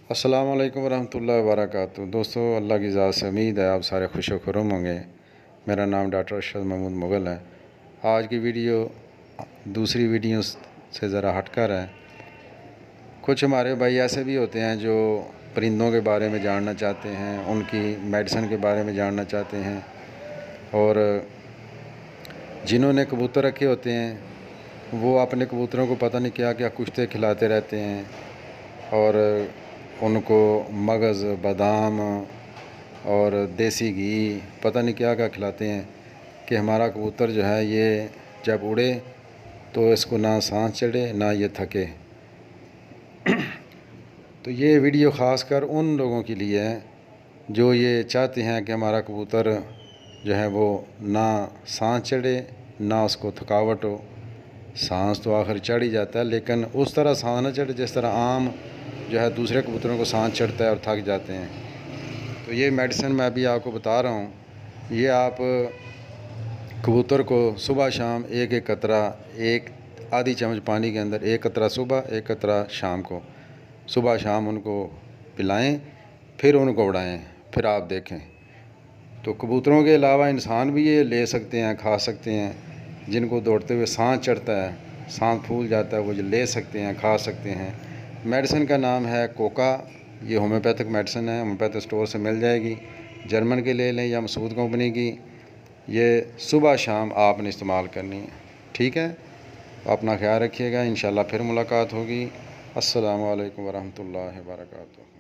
अस्सलाम वालेकुम रहमतुल्लाहि व बरकातुहू। दोस्तों, अल्लाह की ज़ात से उम्मीद है आप सारे खुश खुर्रम होंगे। मेरा नाम डॉक्टर अरशद महमूद मुग़ल है। आज की वीडियो दूसरी वीडियो से ज़रा हटकर है। कुछ हमारे भाई ऐसे भी होते हैं जो परिंदों के बारे में जानना चाहते हैं, उनकी मेडिसिन के बारे में जानना चाहते हैं, और जिन्होंने कबूतर रखे होते हैं वो अपने कबूतरों को पता नहीं क्या क्या कुश्ते खिलाते रहते हैं और उनको मगज़, बादाम और देसी घी पता नहीं क्या क्या खिलाते हैं कि हमारा कबूतर जो है ये जब उड़े तो इसको ना सांस चढ़े ना ये थके। तो ये वीडियो ख़ास कर उन लोगों के लिए है जो ये चाहते हैं कि हमारा कबूतर जो है वो ना सांस चढ़े ना उसको थकावट हो। सांस तो आखिर चढ़ ही जाता है, लेकिन उस तरह सांस ना चढ़े जिस तरह आम जो है दूसरे कबूतरों को सांस चढ़ता है और थक जाते हैं। तो ये मेडिसिन मैं अभी आपको बता रहा हूँ। ये आप कबूतर को सुबह शाम एक एक कतरा, एक आधी चम्मच पानी के अंदर एक कतरा सुबह, एक कतरा शाम को, सुबह शाम उनको पिलाएं, फिर उनको उड़ाएं, फिर आप देखें। तो कबूतरों के अलावा इंसान भी ये ले सकते हैं, खा सकते हैं। जिनको दौड़ते हुए सांस चढ़ता है, सांस फूल जाता है, वो जो ले सकते हैं, खा सकते हैं। मेडिसिन का नाम है कोका। ये होम्योपैथिक मेडिसिन है, होम्योपैथिक स्टोर से मिल जाएगी। जर्मन की ले लें या मसूद कंपनी की। ये सुबह शाम आपने इस्तेमाल करनी है, ठीक है। अपना ख्याल रखिएगा, इंशाल्लाह फिर मुलाकात होगी। अस्सलामु अलैकुम वरहमतुल्लाहि वबरकातुहू।